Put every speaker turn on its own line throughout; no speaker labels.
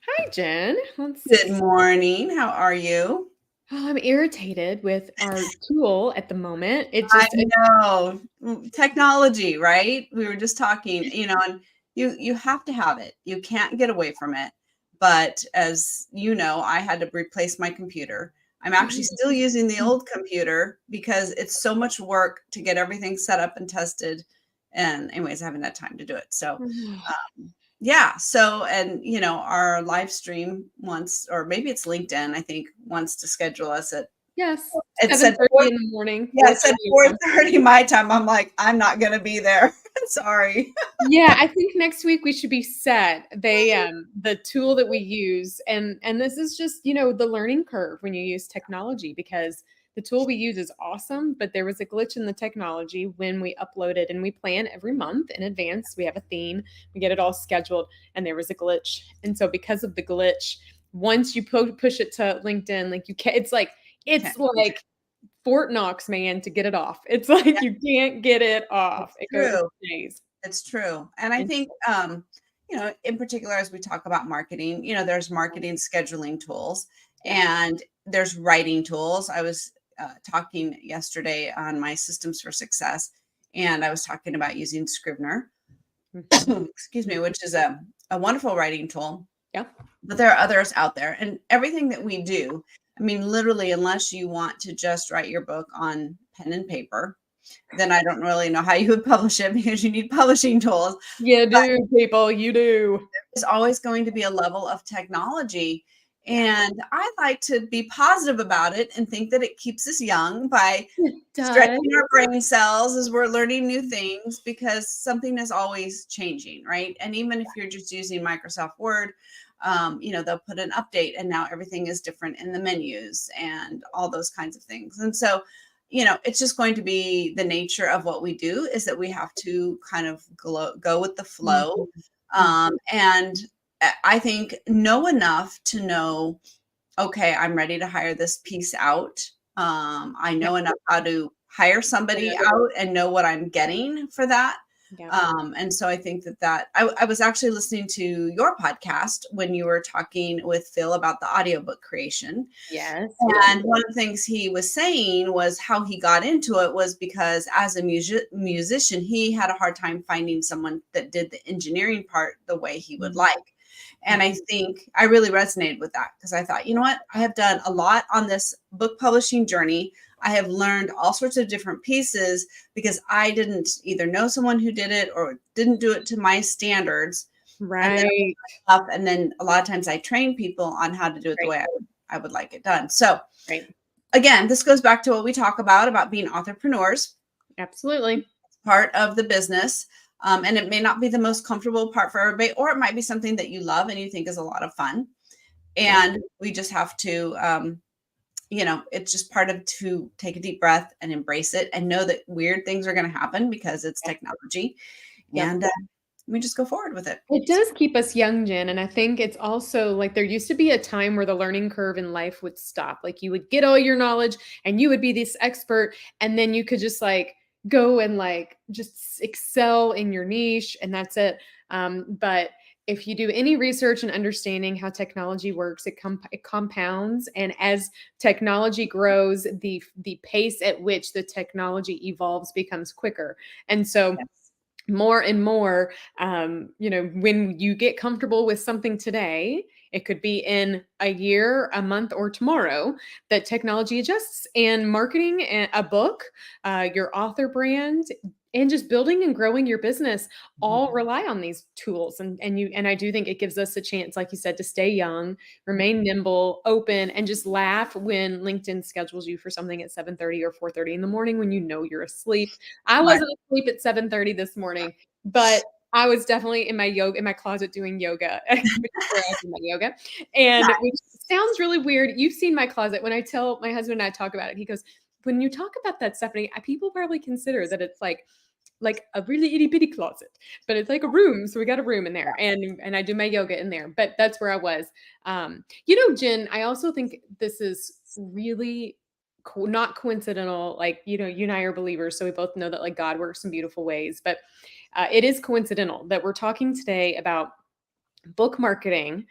Hi, Jen.
Good morning. How are you?
I'm irritated with our tool at the moment. It
I
just,
know. Technology, right? We were just talking, and you have to have it. You can't get away from it. But as you know, I had to replace my computer. I'm actually still using the old computer because it's so much work to get everything set up and tested. And anyways, I haven't had time to do it. So, yeah. So, and our live stream wants, or maybe it's LinkedIn, I think, wants to schedule us at,
yes,
it said
7:30 in the morning,
yeah, it
4:30
said
your time.
4:30 my time. I'm like, I'm not gonna be there. Sorry.
Yeah, I think next week we should be set. The tool that we use, and this is just, the learning curve when you use technology because the tool we use is awesome, but there was a glitch in the technology when we uploaded and we plan every month in advance. We have a theme, we get it all scheduled, and there was a glitch. And so because of the glitch, once you push it to LinkedIn, like you can't,
Okay.
it's like Fort Knox, man, to get it off. It's like
Yeah,
you can't get it off.
it's
It
true.
stays.
It's true. And I
And
think, in particular, as we talk about marketing, there's marketing scheduling tools
yeah.
and there's writing tools. I was talking yesterday on my systems for success, and I was talking about using Scrivener,
Mhm.
excuse me, which is a wonderful writing tool.
Yeah.
But there are others out there, and everything that we do, I mean, literally, unless you want to just write your book on pen and paper, then I don't really know how you would publish it because you need publishing tools.
You
But
do, people, you do.
there's always going to be a level of technology.
Yeah.
And I like to be positive about it and think that it keeps us young by
It does.
stretching our brain cells as we're learning new things, because something is always changing, right? And even if you're just using Microsoft Word, they'll put an update and now everything is different in the menus and all those kinds of things. And so, it's just going to be the nature of what we do, is that we have to kind of go with the flow.
Mhm. Mhm.
And I think know enough to know, okay, I'm ready to hire this piece out. I
Yep.
know enough how to hire somebody
Yeah.
out and know what I'm getting for that.
Yep.
And so I think I was actually listening to your podcast when you were talking with Phil about the audiobook creation.
Yes, yes.
And one of the things he was saying was how he got into it was because as a musician, he had a hard time finding someone that did the engineering part the way he would
Mhm.
like. And I think I really resonated with that because I thought, you know what? I have done a lot on this book publishing journey. I have learned all sorts of different pieces because I didn't either know someone who did it or didn't do it to my standards. And then
Right.
and then a lot of times I train people on how to do it the
Right.
way I would like it done. So
Right.
again, this goes back to what we talk about being entrepreneurs,
Absolutely.
part of the business. And it may not be the most comfortable part for everybody, or it might be something that you love and you think is a lot of fun.
Yep.
And we just have to, it's just part of to take a deep breath and embrace it and know that weird things are going to happen because it's
Yep.
technology.
Yep.
And we just go forward with it.
It does keep us young, Jen, and I think it's also like there used to be a time where the learning curve in life would stop. Like you would get all your knowledge and you would be this expert, and then you could just like go and like just excel in your niche, and that's it. But if you do any research and understanding how technology works, it compounds, and as technology grows, the pace at which the technology evolves becomes quicker, and so
Yes.
more and more, when you get comfortable with something today, it could be in a year, a month, or tomorrow that technology adjusts. And marketing a book, your author brand, and just building and growing your business
Mhm.
all rely on these tools. And I do think it gives us a chance, like you said, to stay young, remain nimble, open, and just laugh when LinkedIn schedules you for something at 7:30 or 4:30 in the morning when you know you're asleep. I
Right.
wasn't asleep at 7:30 this morning, but I was definitely in my closet doing yoga, which is where I do my yoga, and which sounds really weird. You've seen my closet. When I tell my husband and I talk about it, he goes, "When you talk about that, Stephanie, people probably consider that it's like a really itty bitty closet, but it's like a room. So we got a room in there, and I do my yoga in there. But that's where I was. Jen, I also think this is really not coincidental. Like you and I are believers, so we both know that like God works in beautiful ways. But it is coincidental that we're talking today about book marketing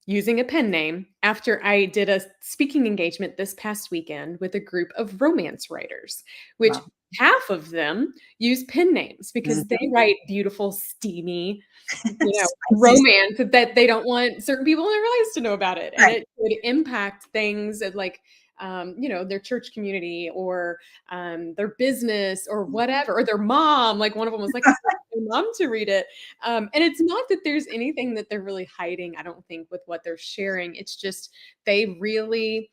using a pen name after I did a speaking engagement this past weekend with a group of romance writers, which
Wow.
half of them use pen names because they
Mhm.
write beautiful, steamy,
Spicy.
romance that they don't want certain people in their lives to know about it. And
Right.
it could impact things like, their church community or their business or whatever, or their mom. Like one of them was like, I want my mom to read it. And it's not that there's anything that they're really hiding, I don't think, with what they're sharing. It's just they really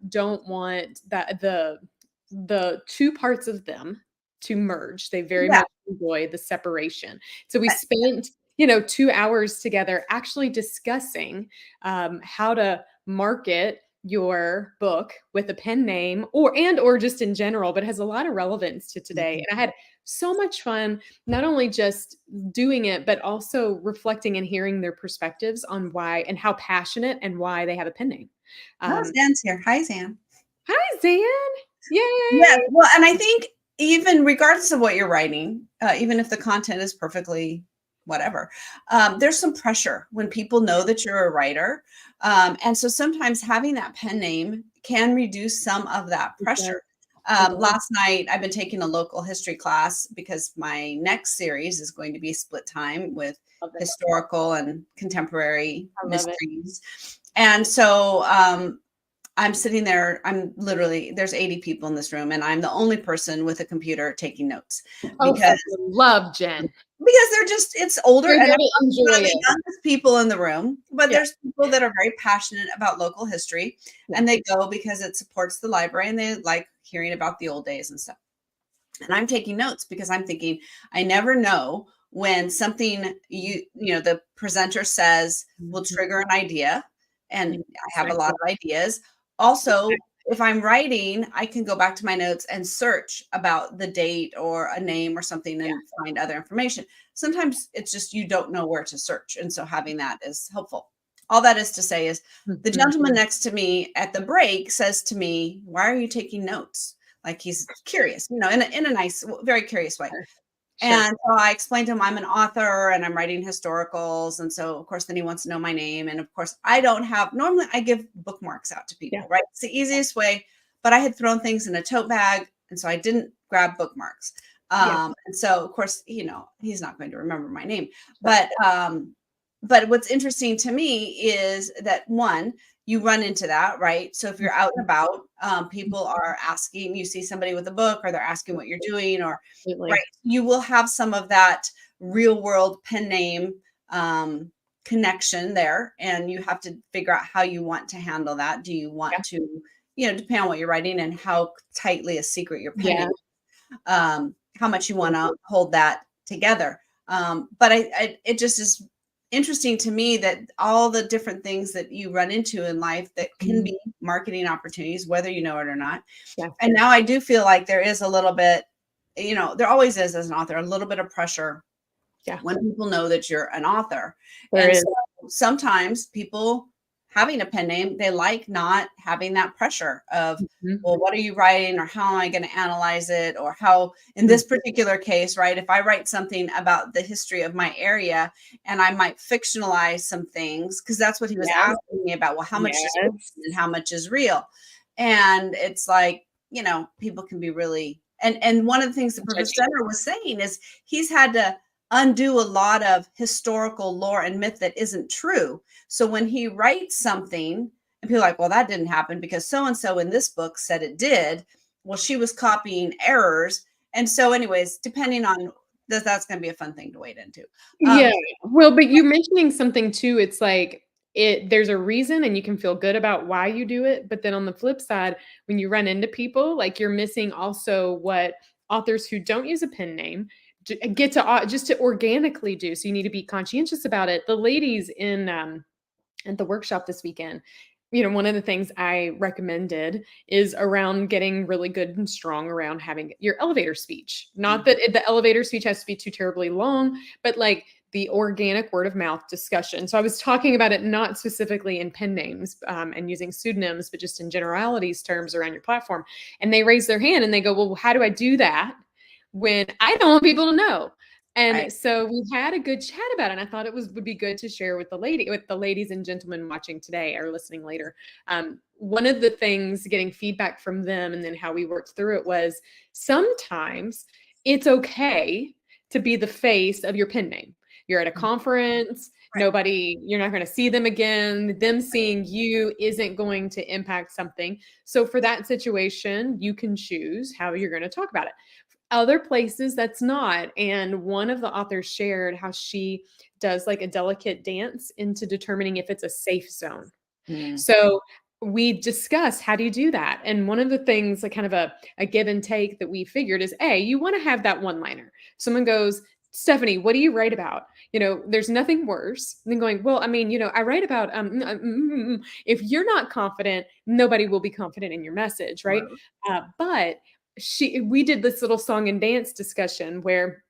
don't want that the two parts of them to merge. They very
Yeah.
much enjoy the separation. So we
I
spent 2 hours together actually discussing how to market your book with a pen name or just in general, but it has a lot of relevance to today.
Mhm.
And I had so much fun, not only just doing it, but also reflecting and hearing their perspectives on why and how passionate and why they have a pen name.
Oh,
Um,
Zan's here. Hi, Zan.
Hi, Zan.
Yes,
Yay.
well, and I think even regardless of what you're writing, even if the content is perfectly whatever, there's some pressure when people know that you're a writer, and so sometimes having that pen name can reduce some of that
It does.
pressure.
It does.
Last night, I've been taking a local history class because my next series is going to be split time with
Love it.
historical and contemporary
I love it.
mysteries, and so I'm sitting there, I'm literally there's 80 people in this room, and I'm the only person with a computer taking notes
Oh, I
because
love Jen.
they're just it's older
You're
and
there
I'm
to
one of
enjoy
the
it.
youngest people in the room, but
Yeah.
there's people that are very passionate about local history,
Yeah.
and they go because it supports the library and they like hearing about the old days and stuff. And I'm taking notes because I'm thinking, I never know when something the presenter says will
Mhm.
trigger an idea. And I have a lot
Exactly.
of ideas. Also, if I'm writing, I can go back to my notes and search about the date or a name or something
Yeah.
and find other information. Sometimes it's just you don't know where to search. And so having that is helpful. All that is to say is the
Mhm.
gentleman next to me at the break says to me, "Why are you taking notes?" Like he's curious, in a nice, very curious way.
Sure. Sure.
And so I explained to him I'm an author and I'm writing historicals. And so, of course, then he wants to know my name. And of course, I don't have, normally I give bookmarks out to
Yeah.
people, right? It's the easiest way. But I had thrown things in a tote bag. And so I didn't grab bookmarks.
Yeah.
And so, of course, he's not going to remember my name.
Sure.
But what's interesting to me is that one, you run into that, right? So if you're out and
Mhm.
about, people are asking, you see somebody with a book, or they're asking what you're doing, or right,
Absolutely.
you will have some of that real world pen name um, connection there, and you have to figure out how you want to handle that. Do you want
Yeah.
to, depend on what you're writing and how tightly a secret your pen
Yeah.
name, how much you want to
Mhm.
hold that together. But it just is interesting to me that all the different things that you run into in life that can
Mhm.
be marketing opportunities, whether you know it or not.
Yeah.
And now I do feel like there is a little bit, there always is as an author, a little bit of pressure
Yeah.
when people know that you're an author.
There
And
is.
so sometimes people having a pen name, they like not having that pressure of,
Mhm.
well, what are you writing, or how am I going to analyze it, or how, in
Mhm.
this particular case, right? If I write something about the history of my area and I might fictionalize some things, because that's what he was
Yeah.
asking me about, well, how much is
Yes.
fiction and how much is real? And it's like, people can be really, and one of the things the
Judgy.
presenter was saying is he's had to undo a lot of historical lore and myth that isn't true. So when he writes something and people are like, well, that didn't happen because so and so in this book said it did. Well, she was copying errors. And so, anyways, depending on that's going to be a fun thing to wade into.
Yeah.
Um,
Well, but you're mentioning something too. It's like there's a reason and you can feel good about why you do it. But then on the flip side, when you run into people, like you're missing also what authors who don't use a pen name get to just to organically do. So you need to be conscientious about it. The ladies in at the workshop this weekend, one of the things I recommended is around getting really good and strong around having your elevator speech. Not that the elevator speech has to be too terribly long, but like the organic word of mouth discussion. So I was talking about it not specifically in pen names and using pseudonyms, but just in generalities terms around your platform. And they raise their hand and they go, well, how do I do that when I don't want people to know? And
Right.
so we had a good chat about it, and I thought would be good to share with the ladies and gentlemen watching today or listening later. One of the things getting feedback from them and then how we worked through it was sometimes it's okay to be the face of your pen name. You're at a conference,
Right.
you're not going to see them again. Them seeing you isn't going to impact something. So for that situation, you can choose how you're going to talk about it. Other places that's not. And one of the authors shared how she does like a delicate dance into determining if it's a safe zone.
Mm.
So we discussed how do you do that? And one of the things, like kind of a give and take that we figured is you want to have that one liner. Someone goes, Stephanie, what do you write about? There's nothing worse than going, well, I mean, I write about, if you're not confident, nobody will be confident in your message. Right.
Right.
But we did this little song and dance discussion where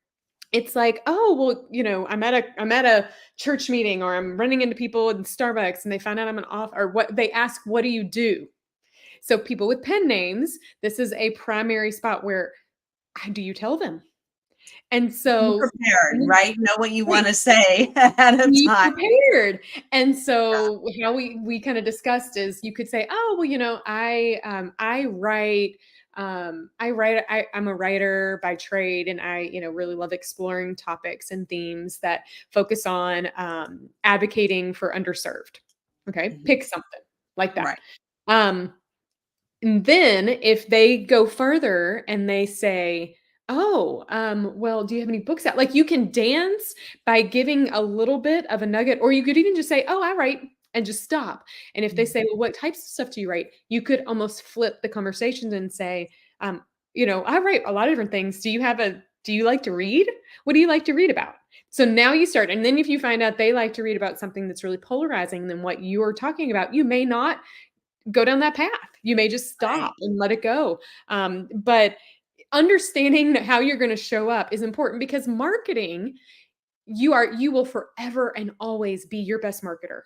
it's like, oh, well, I'm at a church meeting or I'm running into people in Starbucks and they find out I'm an off or what they ask, what do you do? So people with pen names, this is a primary spot where do you tell them? And
Be
so
prepared, right? Know what you wanna say ahead of
be
time.
prepared. And so how we kind of discussed is you could say, oh, well, I'm a writer by trade and I, really love exploring topics and themes that focus on advocating for underserved. Okay.
Mhm.
Pick something like that.
Right.
Um, and then if they go further and they say, "Oh, well, do you have any books out?" Like you can dance by giving a little bit of a nugget, or you could even just say, "Oh, I write," and just stop. And if they
Mhm.
say, "Well, what types of stuff do you write?" You could almost flip the conversation and say, "I write a lot of different things. Do you like to read? What do you like to read about?" So now you start, and then if you find out they like to read about something that's really polarizing than what you're talking about, you may not go down that path. You may just
Right.
stop and let it go. But understanding how you're going to show up is important because marketing, you will forever and always be your best marketer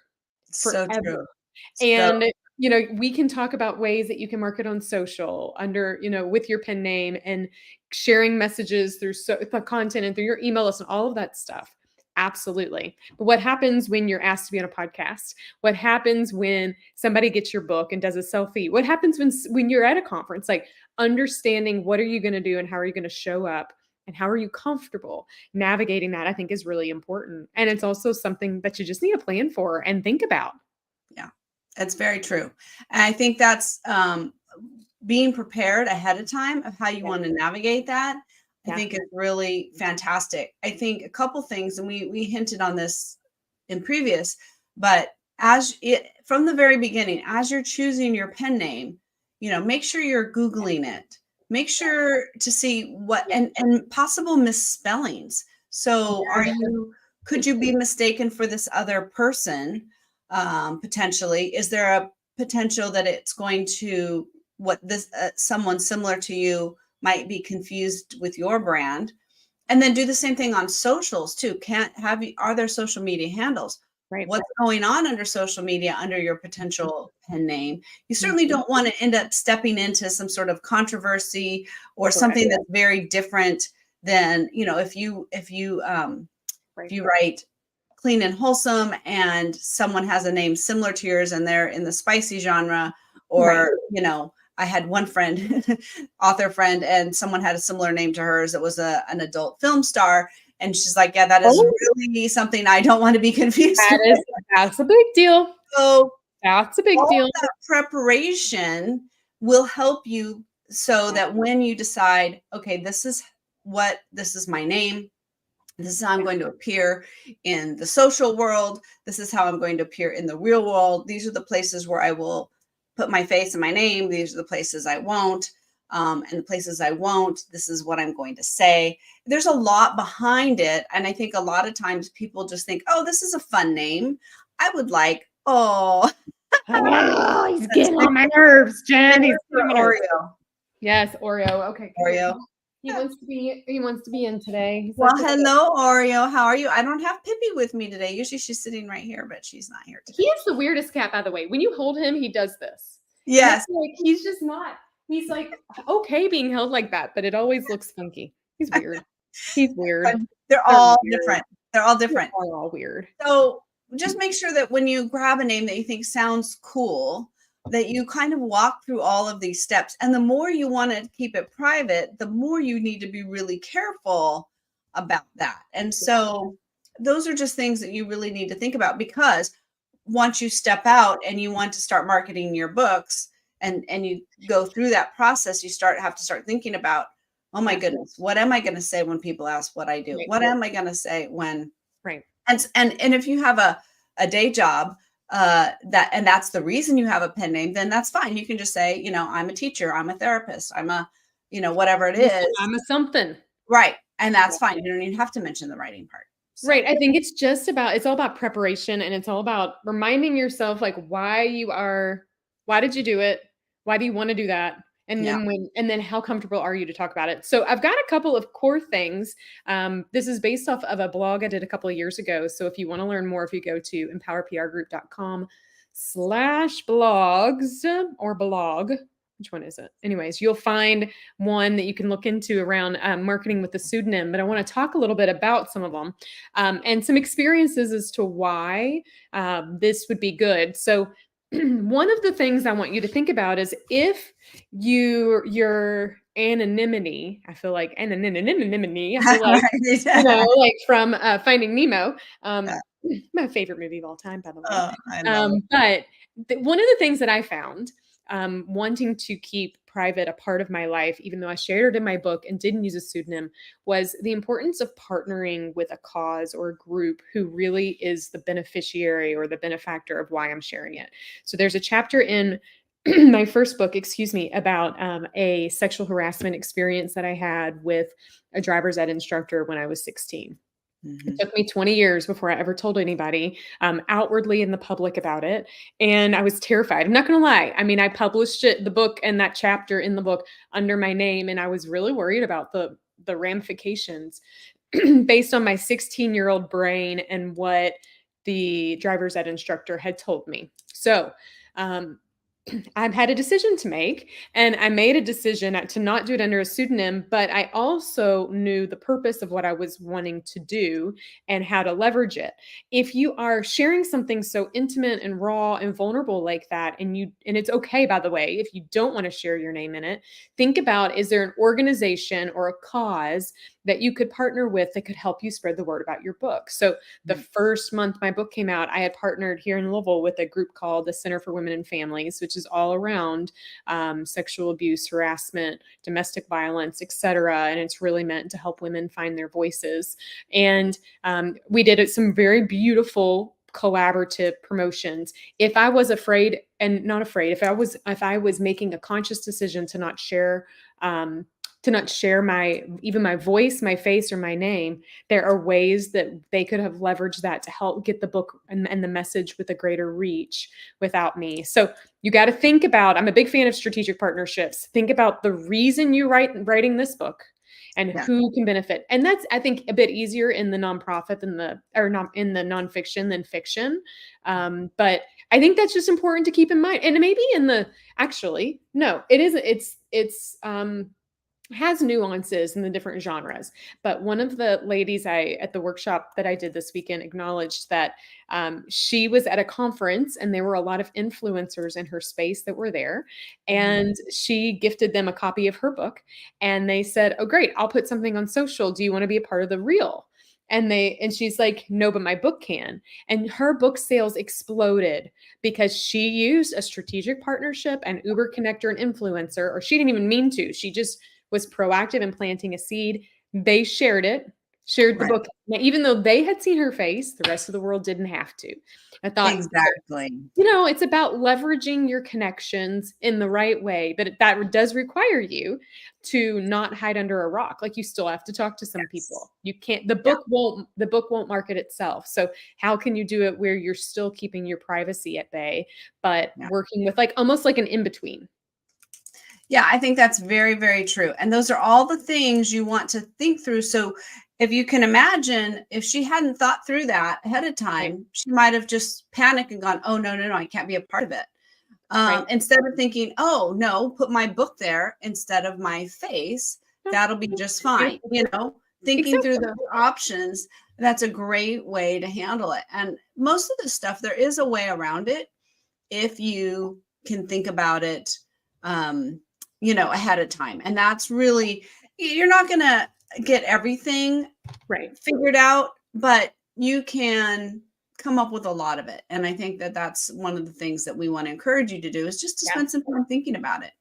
So true.
forever.
So
And we can talk about ways that you can market on social under, with your pen name and sharing messages through the content and through your email list and all of that stuff. Absolutely. But what happens when you're asked to be on a podcast? What happens when somebody gets your book and does a selfie? What happens when you're at a conference? Like understanding what are you going to do and how are you going to show up and how are you comfortable navigating that, I think is really important. And it's also something that you just need to plan for and think about.
yeah, that's very true. And I think that's, being prepared ahead of time of how you
Yeah.
wanna navigate that, I
Yeah.
think is really fantastic. I think a couple things, and we hinted on this in previous, but as it from the very beginning, as you're choosing your pen name, make sure you're Googling it. Make sure to see what
Yeah.
and possible misspellings. So
Yeah.
could you be mistaken for this other person? Potentially, is there a potential that it's going to what this someone similar to you might be confused with your brand? And then do the same thing on socials too. Can't have you are there social media handles?
Right.
What's going on under social media under your potential pen name? You certainly
Mhm.
don't want to end up stepping into some sort of controversy or
Correct.
something that's very different than, if
Right.
you write clean and wholesome and someone has a name similar to yours and they're in the spicy genre,
Right.
or I had one friend author friend, and someone had a similar name to hers that was an adult film star, and she's like, yeah, that is
Oh,
really something I don't want to be confused
that
with.
is that's a big deal.
So
That's a big
all
deal.
that preparation will help you so
Yeah.
that when you decide, okay, this is my name, this is how I'm
Yeah.
going to appear in the social world. This is how I'm going to appear in the real world. These are the places where I will put my face and my name. These are the places I won't. And the places I won't, this is what I'm going to say. There's a lot behind it. And I think a lot of times people just think, oh, this is a fun name. I would like, oh,
Oh, he's
that's
getting
so
on my nerves,
fair
Jen. He's
for
getting on my nerves.
Oreo.
Yes, Oreo. Okay, come here.
Oreo.
He wants to be in today. He's like,
Well, hello, Oreo. How are you? I don't have Pippi with me today. Usually she's sitting right here, but she's not here
he
today.
is the weirdest cat, by the way. When you hold him, he does this. And it's
Yes.
like he's just not. He's like okay being held like that, but it always looks funky. He's weird. He's weird.
But they're
They're
all
weird.
different. They're all
They
different.
are all weird.
So just make sure that when you grab a name that you think sounds cool, that you kind of walk through all of these steps. And the more you want to keep it private, the more you need to be really careful about that. And so those are just things that you really need to think about, because once you step out and you want to start marketing your books, and you go through that process, you have to start thinking about, oh my
Yeah.
goodness, what am I going to say when people ask what I do?
Right.
What am I going to say when
Right.
and if you have a day job, that's the reason you have a pen name, then that's fine. You can just say, I'm a teacher, I'm a therapist, I'm a, whatever it is.
I'm a something.
Right. And that's fine. You don't even have to mention the writing part. So
Right. I think it's all about preparation, and it's all about reminding yourself like why did you do it? Why do you want to do that?
yeah.
And then how comfortable are you to talk about it? So I've got a couple of core things. This is based off of a blog I did a couple of years ago. So if you want to learn more, if you go to empowerprgroup.com/blogs or blog, which one is it? Anyways, you'll find one that you can look into around marketing with the pseudonym. But I want to talk a little bit about some of them and some experiences as to why this would be good. So one of the things I want you to think about is if your anonymity, I feel like anonymity, I feel like,
Right.
like from Finding Nemo,
Yeah.
my favorite movie of all time, by the way.
Oh, I love it.
But one of the things that I found wanting to keep private a part of my life, even though I shared it in my book and didn't use a pseudonym, was the importance of partnering with a cause or a group who really is the beneficiary or the benefactor of why I'm sharing it. So there's a chapter in my first book, about a sexual harassment experience that I had with a driver's ed instructor when I was 16. It
Mhm.
took me 20 years before I ever told anybody outwardly in the public about it. And I was terrified. I'm not going to lie. I mean, I published the book and that chapter in the book under my name. And I was really worried about the ramifications based on my 16-year-old brain and what the driver's ed instructor had told me. So, um, I've had a decision to make, and I made a decision to not do it under a pseudonym, but I also knew the purpose of what I was wanting to do and how to leverage it. If you are sharing something so intimate and raw and vulnerable like that, and it's okay, by the way, if you don't want to share your name in it, think about, is there an organization or a cause that you could partner with that could help you spread the word about your book? So the first month my book came out, I had partnered here in Louisville with a group called the Center for Women and Families, which is all around sexual abuse, harassment, domestic violence, etc. And it's really meant to help women find their voices. And we did some very beautiful collaborative promotions. If I was afraid and not afraid, if I was making a conscious decision to not share my voice, my face, or my name, there are ways that they could have leveraged that to help get the book and the message with a greater reach without me. So you got to think about, I'm a big fan of strategic partnerships. Think about the reason you writing this book and
Yeah.
who can benefit. And that's, I think, a bit easier in the nonprofit not in the nonfiction than fiction. But I think that's just important to keep in mind. And maybe actually, no, it isn't. It's has nuances in the different genres. But one of the ladies at the workshop that I did this weekend acknowledged that she was at a conference and there were a lot of influencers in her space that were there. And she gifted them a copy of her book. And they said, "Oh, great, I'll put something on social. Do you want to be a part of the reel?" And she's like, "No, but my book can." And her book sales exploded because she used a strategic partnership and Uber connector and influencer, or she didn't even mean to. She just was proactive in planting a seed. They shared the
Right.
book. Now, even though they had seen her face, the rest of the world didn't have to. I thought,
Exactly.
it's about leveraging your connections in the right way, but that does require you to not hide under a rock. Like, you still have to talk to some
Yes.
people. You can't,
Yeah.
the book won't market itself. So how can you do it where you're still keeping your privacy at bay, but
Yeah.
working with almost like an in-between?
Yeah, I think that's very, very true. And those are all the things you want to think through. So if you can imagine, if she hadn't thought through that ahead of
Right.
time, she might have just panicked and gone, oh, no, no, no, I can't be a part of it.
Right.
Instead of thinking, oh, no, put my book there instead of my face,
Yeah,
that'll be
yeah,
just fine.
beautiful.
thinking through
Exactly.
the options, that's a great way to handle it. And most of the stuff, there is a way around it if you can think about it, um, ahead of time. And that's really, you're not going to get everything
Right.
figured out, but you can come up with a lot of it. And I think that that's one of the things that we want to encourage you to do, is just to
Yeah.
spend some time thinking about it.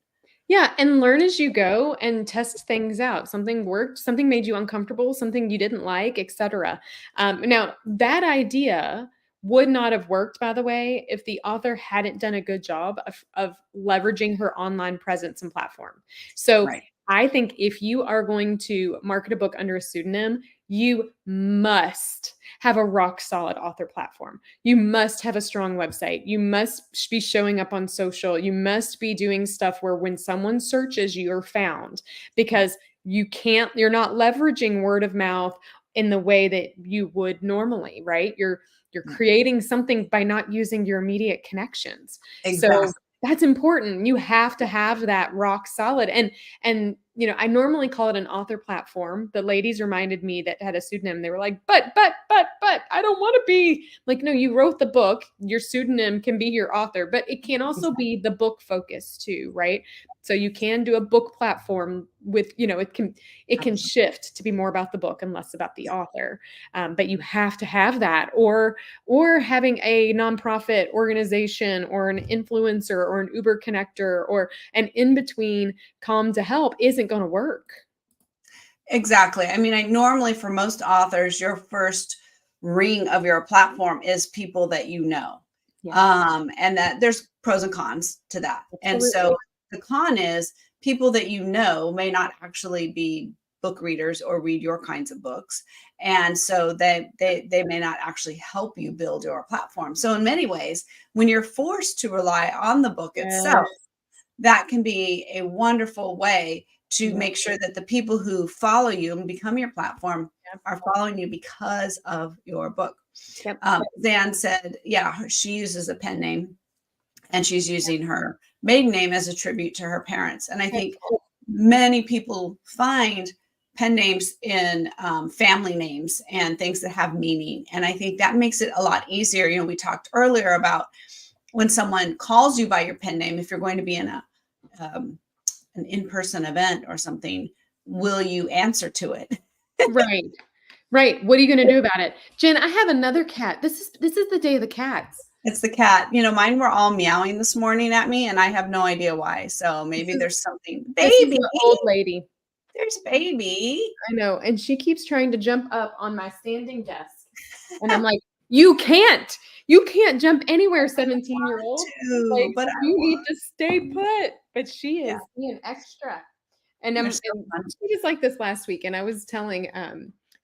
Yeah, and learn as you go and test things out. Something worked, something made you uncomfortable, something you didn't like, etc. Now, that idea would not have worked, by the way, if the author hadn't done a good job of leveraging her online presence and platform. So
Right.
I think if you are going to market a book under a pseudonym, you must have a rock solid author platform. You must have a strong website. You must be showing up on social. You must be doing stuff where when someone searches, you're found, because you're not leveraging word of mouth in the way that you would normally, right? You're
Yeah,
creating something by not using your immediate connections. So
exactly.
that's important. You have to have that rock solid. And I normally call it an author platform. The ladies reminded me that had a pseudonym. They were like, but I don't want to be like, no, you wrote the book. Your pseudonym can be your author, but it can also
Exactly.
be the book focus too, right? So you can do a book platform with, it can shift to be more about the book and less about the author. But you have to have that, or having a nonprofit organization or an influencer or an Uber connector or an in between calm to help isn't going to work.
Exactly. I mean, I normally, for most authors, your first ring of your platform is people that you know.
Yeah,
And that there's pros and cons to that. And so
absolutely.
the con is people that you know may not actually be book readers or read your kinds of books. And so they may not actually help you build your platform. So in many ways, when you're forced to rely on the book itself,
Yes.
that can be a wonderful way to
Yep.
make sure that the people who follow you and become your platform
Yep.
are following you because of your book.
Yep.
Zan said, yeah, she uses a pen name and she's
Yep.
using her maiden name as a tribute to her parents. And I
Yep.
think many people find pen names in family names and things that have meaning. And I think that makes it a lot easier. We talked earlier about when someone calls you by your pen name, if you're going to be in um, an in-person event or something, will you answer to it?
Right. Right. What are you going to do about it? Jen, I have another cat. This is the day of the cats.
It's the cat. Mine were all meowing this morning at me, and I have no idea why. So
This
maybe
is
there's something.
this is
Baby,
the old lady.
there's baby.
I know, and she keeps trying to jump up on my standing desk. And I'm like, "You can't. You can't jump anywhere, 17-year-old. Like,
But I
you need
want.
to stay put." But she
Yeah,
is being extra. And
they're so
and
fun.
she was like this last week, and I was telling,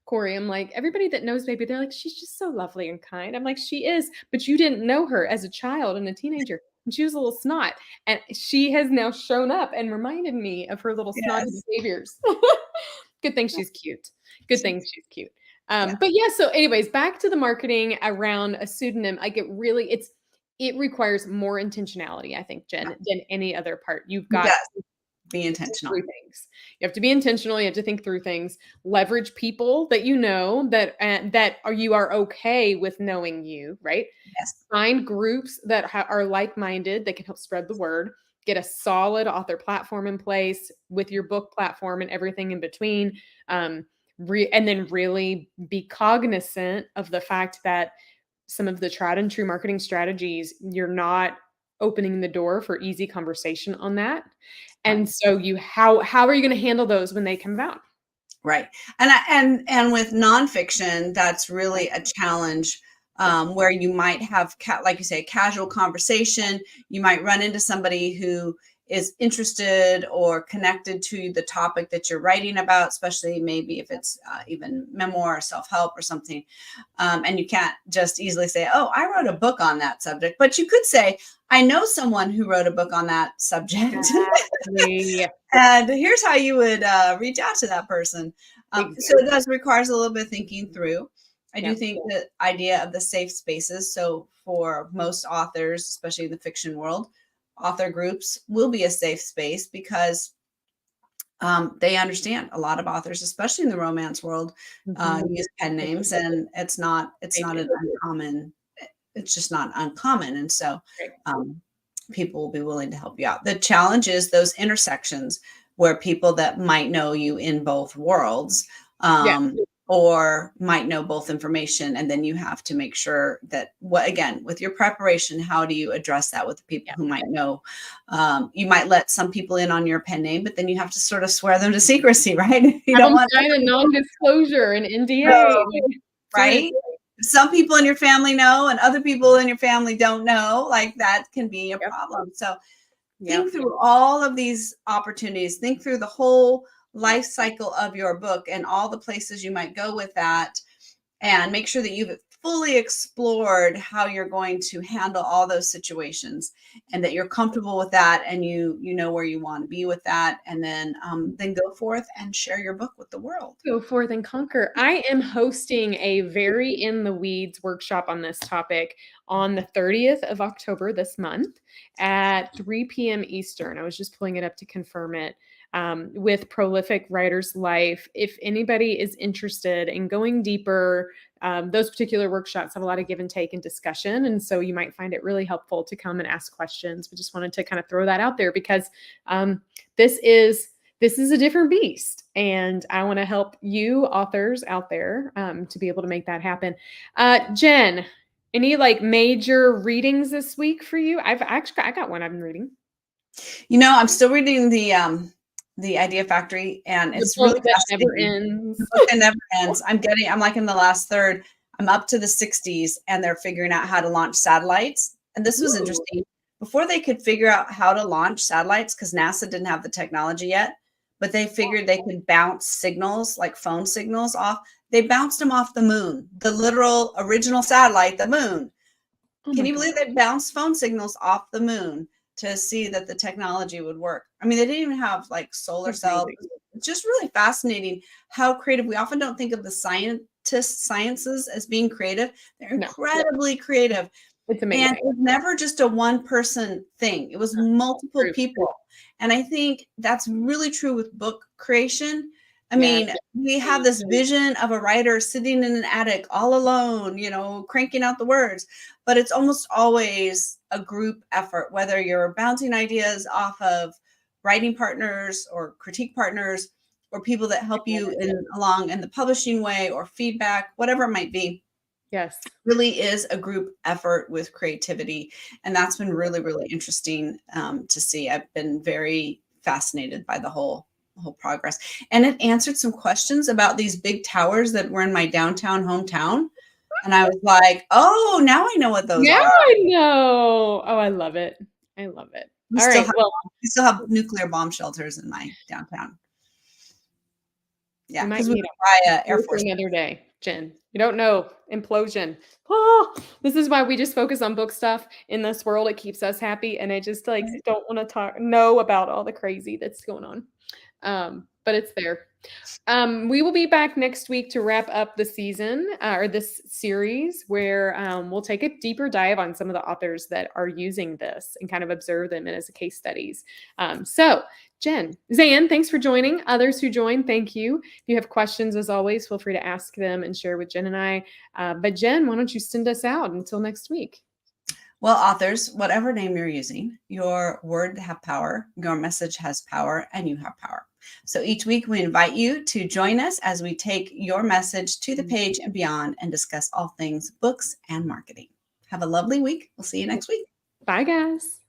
Corey, I'm like, "Everybody that knows Baby, they're like, she's just so lovely and kind." I'm like, "She is, but you didn't know her as a child and a teenager, and she was a little snot, and she has now shown up and reminded me of her little snotty
Yes.
behaviors." Good thing she's cute. Good thing
She's,
she's cute.
yeah.
But yeah, so anyways, back to the marketing around a pseudonym. Like it requires more intentionality, I think, Jen, than any other part. You've got
Yes. Be
think through
intentional.
things. You have to be intentional. You have to think through things. Leverage people that you know you are okay with knowing you, right?
Yes.
Find groups that are like-minded that can help spread the word. Get a solid author platform in place with your book platform and everything in between. Um, and then really be cognizant of the fact that some of the tried and true marketing strategies, you're not opening the door for easy conversation on that. And
Right.
so how are you going to handle those when they come about?
Right. And with nonfiction, that's
Right.
really a challenge,
Yeah.
where you might have, like you say, casual conversation. You might run into somebody who is interested or connected to the topic that you're writing about, especially maybe if it's even memoir or self-help or something. And you can't just easily say, "Oh, I wrote a book on that subject." But you could say, "I know someone who wrote a book on that subject."
Exactly.
And here's how you would reach out to that person. So it
Exactly.
does requires a little bit of thinking through. I do
Yeah.
think the idea of the safe spaces. So for most authors, especially in the fiction world, author groups will be a safe space because They understand. A lot of authors, especially in the romance world,
Mhm.
use pen names, and it's
They
not
do.
an uncommon. It's just not uncommon, and so
Right.
um, people will be willing to help you out. The challenge is those intersections where people that might know you in both worlds,
Yeah.
or might know both information, and then you have to make sure that what again with your preparation, how do you address that with the people
Yeah.
who might know? You might let some people in on your pen name, but then you have to sort of swear them to secrecy, right? You
Have
don't
them
want
sign a non-disclosure, an
no,
NDA.
right?
Seriously.
Some people in your family know and other people in your family don't know. Like that can be a
Yep.
problem. So think
Yep.
through all of these opportunities. Think through the whole
Yep.
life cycle of your book and all the places you might go with that, and make sure that you've fully explored how you're going to handle all those situations, and that you're comfortable with that, and you know where you want to be with that, and then go forth and share your book with the world.
Go forth and conquer. I am hosting a very in the weeds workshop on this topic on the 30th of October this month at 3 p.m. Eastern. I was just pulling it up to confirm it. With Prolific Writer's Life. If anybody is interested in going deeper, those particular workshops have a lot of give and take and discussion. And so you might find it really helpful to come and ask questions. We just wanted to kind of throw that out there because this is a different beast, and I want to help you authors out there to be able to make that happen. Jen, any like major readings this week for you? I got one I've been reading.
I'm still reading the Idea Factory, and
The
it's
book
really
that never
fascinating.
ends.
The book that never ends. I'm like in the last third. I'm up to the 60s, and they're figuring out how to launch satellites. And this was
Ooh,
interesting. Before they could figure out how to launch satellites, because NASA didn't have the technology yet, but they figured they could bounce signals like phone signals off. They bounced them off the moon, the literal original satellite, the moon.
oh
Can
my
you
God.
believe they bounced phone signals off the moon to see that the technology would work? I mean, they didn't even have like solar
That's
cells.
amazing.
It's just really fascinating how creative. We often don't think of the sciences as being creative. They're
No,
incredibly creative.
it's
And
amazing.
it was never just a one person thing. It was multiple
Proof.
people. And I think that's really true with book creation. I
Yes.
mean, we have this vision of a writer sitting in an attic all alone, cranking out the words, but it's almost always a group effort, whether you're bouncing ideas off of writing partners or critique partners or people that help you along in the publishing way or feedback, whatever it might be.
Yes.
Really is a group effort with creativity, and that's been really, really interesting to see. I've been very fascinated by the whole progress, and it answered some questions about these big towers that were in my downtown hometown, and I was like, oh, now I know what those
Now
are.
I know. Oh, I love it. I love it.
we
All
still
right.
have
Well,
we still have nuclear bomb shelters in my downtown.
we
Yeah,
might
because we
need
were by Air
for
Force.
another day, Jen. You don't know. Implosion. Oh, this is why we just focus on book stuff in this world. It keeps us happy. And I just like don't want to know about all the crazy that's going on. But it's there. We will be back next week to wrap up the season or this series where we'll take a deeper dive on some of the authors that are using this and kind of observe them as case studies. So, Zan, thanks for joining. Others who joined, thank you. If you have questions, as always, feel free to ask them and share with Jen and I. But Jen, why don't you send us out until next week?
Well, authors, whatever name you're using, your word have power, your message has power, and you have power. So each week we invite you to join us as we take your message to the page and beyond and discuss all things books and marketing. Have a lovely week. We'll see you next week.
Bye, guys.